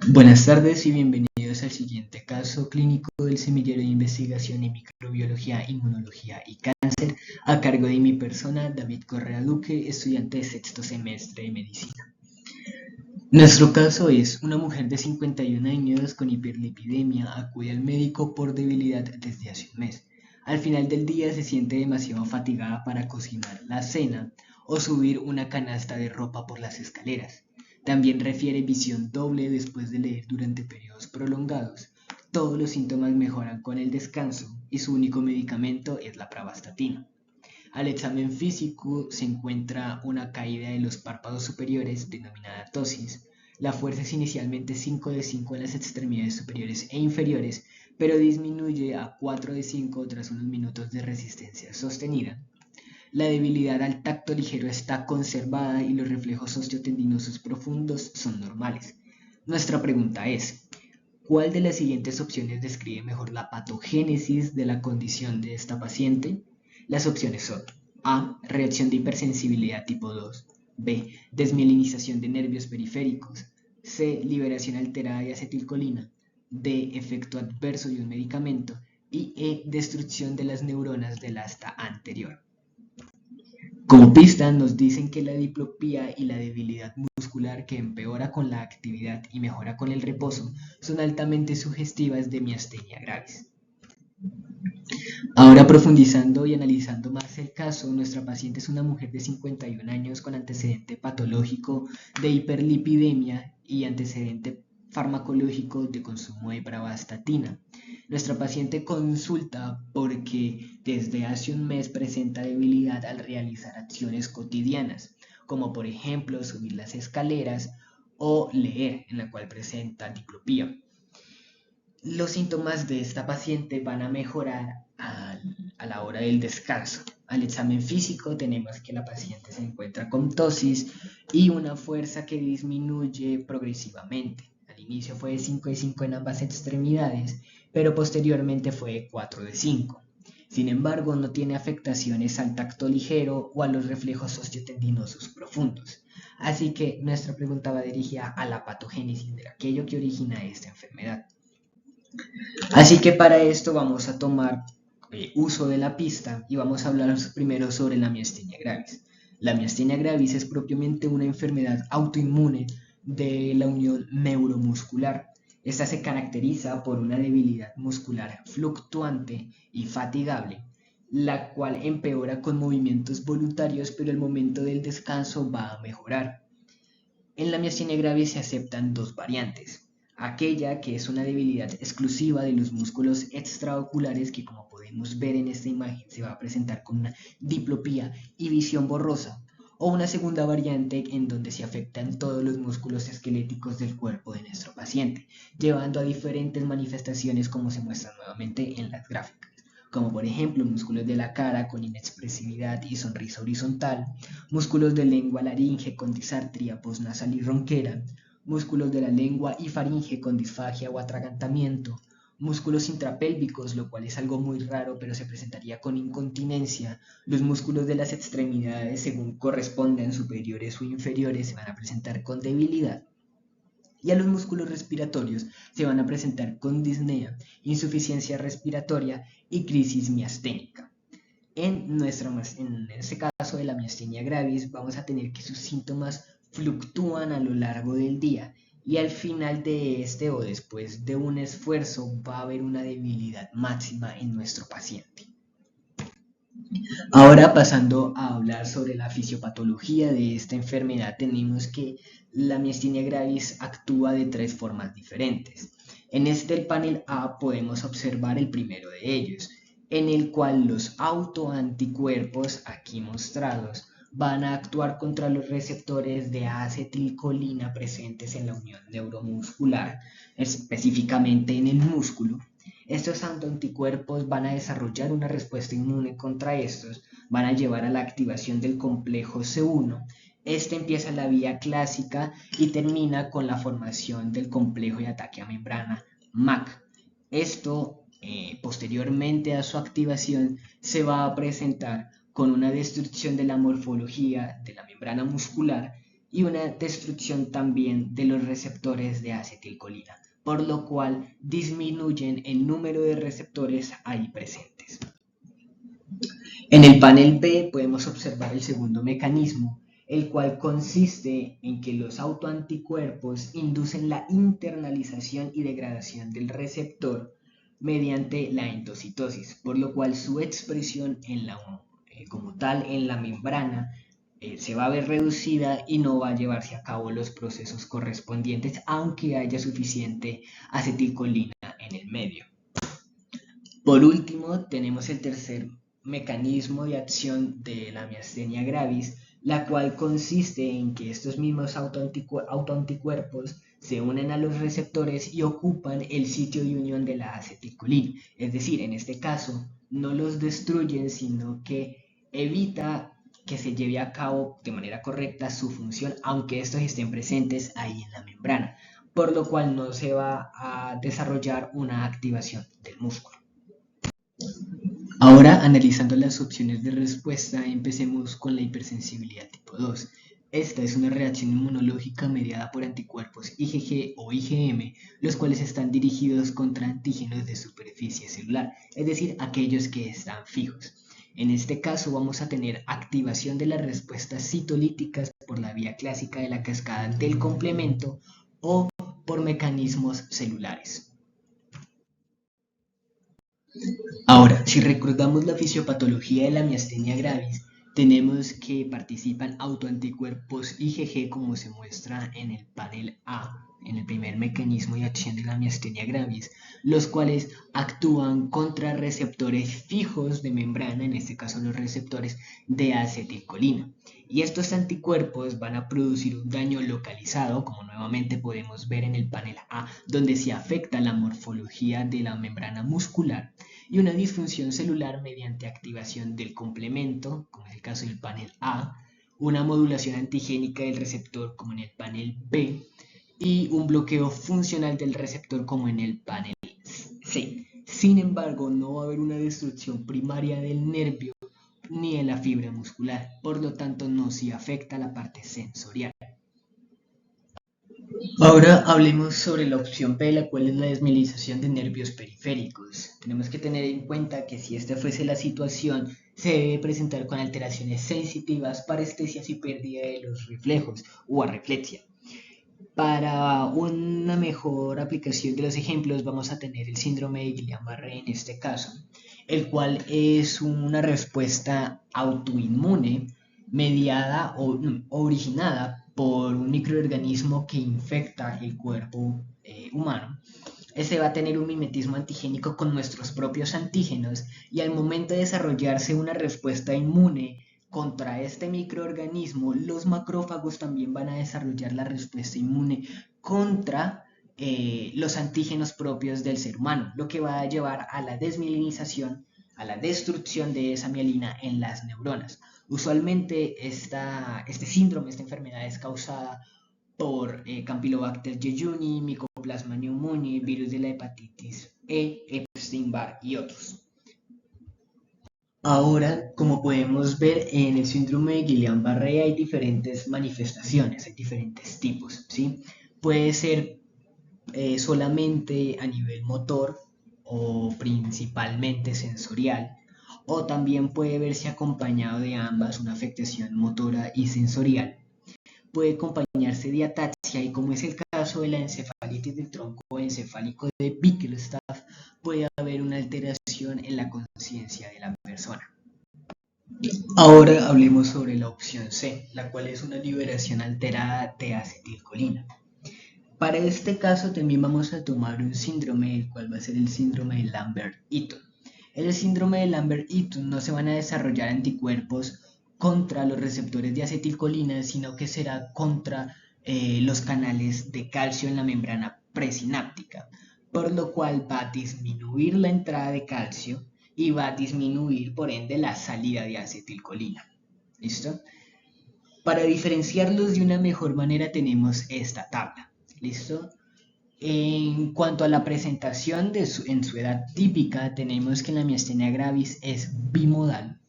Buenas tardes y bienvenidos al siguiente caso clínico del Semillero de Investigación en Microbiología, Inmunología y Cáncer, a cargo de mi persona, David Correa Duque, estudiante de sexto semestre de Medicina. Nuestro caso es una mujer de 51 años con hiperlipidemia, acude al médico por debilidad desde hace un mes. Al final del día se siente demasiado fatigada para cocinar la cena o subir una canasta de ropa por las escaleras. También refiere visión doble después de leer durante periodos prolongados. Todos los síntomas mejoran con el descanso y su único medicamento es la pravastatina. Al examen físico se encuentra una caída de los párpados superiores denominada ptosis. La fuerza es inicialmente 5 de 5 en las extremidades superiores e inferiores, pero disminuye a 4 de 5 tras unos minutos de resistencia sostenida. La debilidad al tacto ligero está conservada y los reflejos osteotendinosos profundos son normales. Nuestra pregunta es, ¿cuál de las siguientes opciones describe mejor la patogénesis de la condición de esta paciente? Las opciones son A. Reacción de hipersensibilidad tipo 2, B. Desmielinización de nervios periféricos, C. Liberación alterada de acetilcolina, D. Efecto adverso de un medicamento y E. Destrucción de las neuronas del asta anterior. Como pista nos dicen que la diplopía y la debilidad muscular que empeora con la actividad y mejora con el reposo son altamente sugestivas de miastenia gravis. Ahora profundizando y analizando más el caso, nuestra paciente es una mujer de 51 años con antecedente patológico de hiperlipidemia y antecedente farmacológico de consumo de pravastatina. Nuestra paciente consulta porque desde hace un mes presenta debilidad al realizar acciones cotidianas, como por ejemplo subir las escaleras o leer, en la cual presenta diplopía. Los síntomas de esta paciente van a mejorar a la hora del descanso. Al examen físico tenemos que la paciente se encuentra con ptosis y una fuerza que disminuye progresivamente. Al inicio fue de 5 de 5 en ambas extremidades, pero posteriormente fue de 4 de 5. Sin embargo, no tiene afectaciones al tacto ligero o a los reflejos osteotendinosos profundos. Así que nuestra pregunta va dirigida a la patogénesis de aquello que origina esta enfermedad. Así que para esto vamos a tomar uso de la pista y vamos a hablar primero sobre la miastenia gravis. La miastenia gravis es propiamente una enfermedad autoinmune de la unión neuromuscular. Esta se caracteriza por una debilidad muscular fluctuante y fatigable, la cual empeora con movimientos voluntarios, pero el momento del descanso va a mejorar. En la miastenia gravis se aceptan dos variantes: aquella que es una debilidad exclusiva de los músculos extraoculares, que como podemos ver en esta imagen se va a presentar con una diplopía y visión borrosa, o una segunda variante en donde se afectan todos los músculos esqueléticos del cuerpo de nuestro paciente, llevando a diferentes manifestaciones como se muestra nuevamente en las gráficas, como por ejemplo músculos de la cara con inexpresividad y sonrisa horizontal, músculos de lengua laringe con disartria postnasal y ronquera, músculos de la lengua y faringe con disfagia o atragantamiento, músculos intrapélvicos, lo cual es algo muy raro pero se presentaría con incontinencia. Los músculos de las extremidades, según correspondan superiores o inferiores, se van a presentar con debilidad. Y a los músculos respiratorios se van a presentar con disnea, insuficiencia respiratoria y crisis miasténica. En este caso de la miastenia gravis vamos a tener que sus síntomas fluctúan a lo largo del día y al final de este o después de un esfuerzo va a haber una debilidad máxima en nuestro paciente. Ahora pasando a hablar sobre la fisiopatología de esta enfermedad, tenemos que la miastenia gravis actúa de tres formas diferentes. En este panel A podemos observar el primero de ellos, en el cual los autoanticuerpos aquí mostrados van a actuar contra los receptores de acetilcolina presentes en la unión neuromuscular, específicamente en el músculo. Estos autoanticuerpos van a desarrollar una respuesta inmune contra estos, van a llevar a la activación del complejo C1. Este empieza la vía clásica y termina con la formación del complejo de ataque a membrana MAC. Esto, posteriormente a su activación, se va a presentar con una destrucción de la morfología de la membrana muscular y una destrucción también de los receptores de acetilcolina, por lo cual disminuyen el número de receptores ahí presentes. En el panel B podemos observar el segundo mecanismo, el cual consiste en que los autoanticuerpos inducen la internalización y degradación del receptor mediante la endocitosis, por lo cual su expresión como tal en la membrana se va a ver reducida y no va a llevarse a cabo los procesos correspondientes, aunque haya suficiente acetilcolina en el medio. Por último, tenemos el tercer mecanismo de acción de la miastenia gravis, la cual consiste en que estos mismos autoanticuerpos se unen a los receptores y ocupan el sitio de unión de la acetilcolina. Es decir, en este caso, no los destruyen, sino que evita que se lleve a cabo de manera correcta su función, aunque estos estén presentes ahí en la membrana, por lo cual no se va a desarrollar una activación del músculo. Ahora, analizando las opciones de respuesta, empecemos con la hipersensibilidad tipo 2. Esta es una reacción inmunológica mediada por anticuerpos IgG o IgM, los cuales están dirigidos contra antígenos de superficie celular, es decir, aquellos que están fijos. En este caso vamos a tener activación de las respuestas citolíticas por la vía clásica de la cascada del complemento o por mecanismos celulares. Ahora, si recordamos la fisiopatología de la miastenia gravis, tenemos que participan autoanticuerpos IgG como se muestra en el panel A, en el primer mecanismo de acción de la miastenia gravis, los cuales actúan contra receptores fijos de membrana, en este caso los receptores de acetilcolina. Y estos anticuerpos van a producir un daño localizado, como nuevamente podemos ver en el panel A, donde se afecta la morfología de la membrana muscular, y una disfunción celular mediante activación del complemento, como es el caso del panel A, una modulación antigénica del receptor, como en el panel B, y un bloqueo funcional del receptor, como en el panel C. Sin embargo, no va a haber una destrucción primaria del nervio ni de la fibra muscular, por lo tanto no se afecta la parte sensorial. Ahora hablemos sobre la opción B, la cual es la desmielinización de nervios periféricos. Tenemos que tener en cuenta que si esta fuese la situación, se debe presentar con alteraciones sensitivas, parestesias y pérdida de los reflejos o arreflexia. Para una mejor aplicación de los ejemplos vamos a tener el síndrome de Guillain-Barré en este caso, el cual es una respuesta autoinmune mediada o originada por un microorganismo que infecta el cuerpo humano. Este va a tener un mimetismo antigénico con nuestros propios antígenos y al momento de desarrollarse una respuesta inmune contra este microorganismo, los macrófagos también van a desarrollar la respuesta inmune contra los antígenos propios del ser humano, lo que va a llevar a la desmielinización, a la destrucción de esa mielina en las neuronas. Usualmente este síndrome, esta enfermedad es causada por Campylobacter jejuni, Mycoplasma pneumoniae, virus de la hepatitis E, Epstein-Barr y otros. Ahora, como podemos ver, en el síndrome de Guillain-Barré hay diferentes manifestaciones, hay diferentes tipos, ¿sí? Puede ser solamente a nivel motor o principalmente sensorial, o también puede verse acompañado de ambas, una afectación motora y sensorial. Puede acompañarse de ataxia y como es el caso de la encefalitis del tronco encefálico de Bickerstaff, puede haber una alteración en la conciencia de la persona. Ahora hablemos sobre la opción C, la cual es una liberación alterada de acetilcolina. Para este caso también vamos a tomar un síndrome, el cual va a ser el síndrome de Lambert-Eaton. En el síndrome de Lambert-Eaton no se van a desarrollar anticuerpos contra los receptores de acetilcolina, sino que será contra los canales de calcio en la membrana presináptica, por lo cual va a disminuir la entrada de calcio y va a disminuir por ende la salida de acetilcolina. ¿Listo? Para diferenciarlos de una mejor manera tenemos esta tabla. ¿Listo? En cuanto a la presentación en su edad típica, tenemos que la miastenia gravis es bimodal,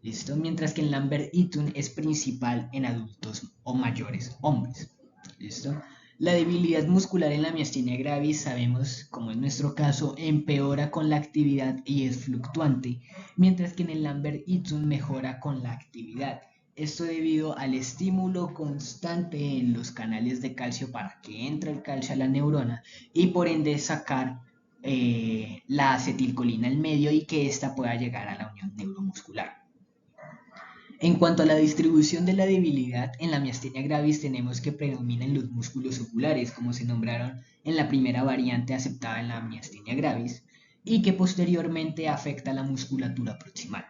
¿Listo? Mientras que el Lambert-Eaton es principal en adultos o mayores hombres. ¿Listo? La debilidad muscular en la miastenia gravis, sabemos, como en nuestro caso, empeora con la actividad y es fluctuante, mientras que en el Lambert-Eaton mejora con la actividad. Esto debido al estímulo constante en los canales de calcio para que entre el calcio a la neurona y por ende sacar la acetilcolina al medio y que ésta pueda llegar a la unión neuromuscular. En cuanto a la distribución de la debilidad, en la miastenia gravis tenemos que predominan los músculos oculares, como se nombraron en la primera variante aceptada en la miastenia gravis, y que posteriormente afecta la musculatura proximal.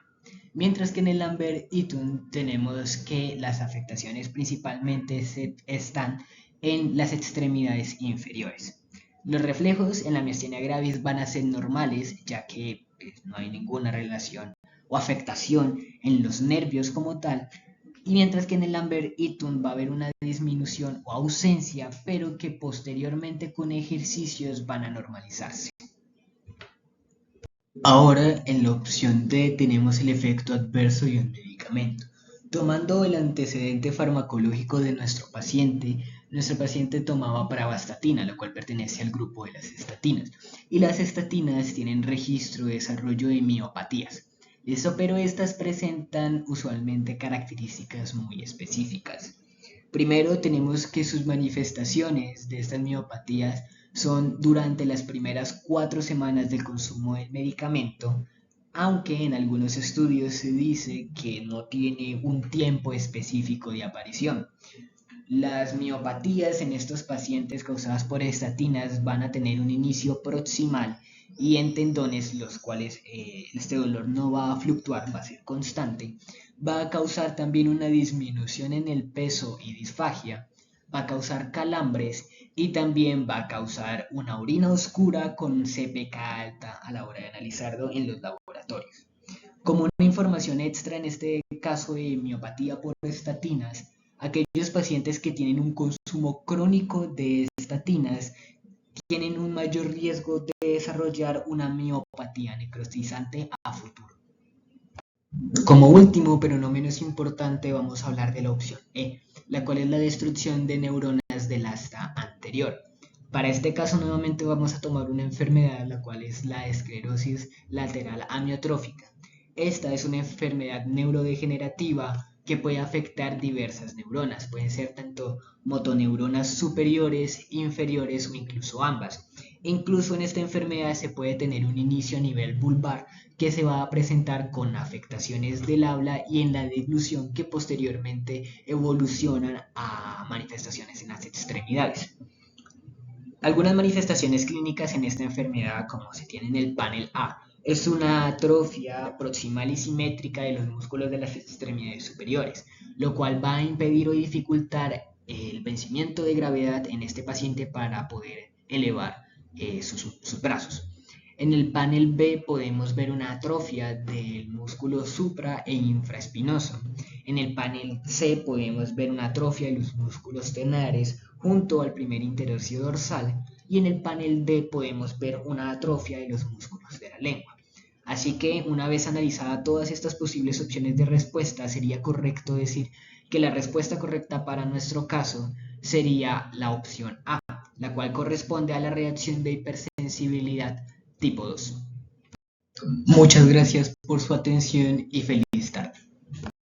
Mientras que en el Lambert-Eaton tenemos que las afectaciones principalmente están en las extremidades inferiores. Los reflejos en la miastenia gravis van a ser normales, ya que no hay ninguna relación o afectación en los nervios como tal, y mientras que en el Lambert-Eaton va a haber una disminución o ausencia, pero que posteriormente con ejercicios van a normalizarse. Ahora en la opción D tenemos el efecto adverso de un medicamento. Tomando el antecedente farmacológico de nuestro paciente tomaba pravastatina, lo cual pertenece al grupo de las estatinas. Y las estatinas tienen registro de desarrollo de miopatías. Eso, pero estas presentan usualmente características muy específicas. Primero tenemos que sus manifestaciones de estas miopatías son durante las primeras 4 semanas del consumo del medicamento, aunque en algunos estudios se dice que no tiene un tiempo específico de aparición. Las miopatías en estos pacientes causadas por estatinas van a tener un inicio proximal y en tendones, los cuales este dolor no va a fluctuar, va a ser constante. Va a causar también una disminución en el peso y disfagia, va a causar calambres y también va a causar una orina oscura con CPK alta a la hora de analizarlo en los laboratorios. Como una información extra en este caso de miopatía por estatinas, aquellos pacientes que tienen un consumo crónico de estatinas tienen un mayor riesgo de desarrollar una miopatía necrotizante a futuro. Como último, pero no menos importante, vamos a hablar de la opción E, la cual es la destrucción de neuronas del asta anterior. Para este caso nuevamente vamos a tomar una enfermedad, la cual es la esclerosis lateral amiotrófica. Esta es una enfermedad neurodegenerativa que puede afectar diversas neuronas, pueden ser tanto motoneuronas superiores, inferiores o incluso ambas. Incluso en esta enfermedad se puede tener un inicio a nivel vulvar que se va a presentar con afectaciones del habla y en la deglución que posteriormente evolucionan a manifestaciones en las extremidades. Algunas manifestaciones clínicas en esta enfermedad, como se tiene en el panel A, es una atrofia proximal y simétrica de los músculos de las extremidades superiores, lo cual va a impedir o dificultar el vencimiento de gravedad en este paciente para poder elevar sus brazos. En el panel B podemos ver una atrofia del músculo supra e infraespinoso. En el panel C podemos ver una atrofia de los músculos tenares junto al primer interosio dorsal y en el panel D podemos ver una atrofia de los músculos de la lengua. Así que una vez analizadas todas estas posibles opciones de respuesta, sería correcto decir que la respuesta correcta para nuestro caso sería la opción A, la cual corresponde a la reacción de hipersensibilidad tipo 2. Muchas gracias por su atención y feliz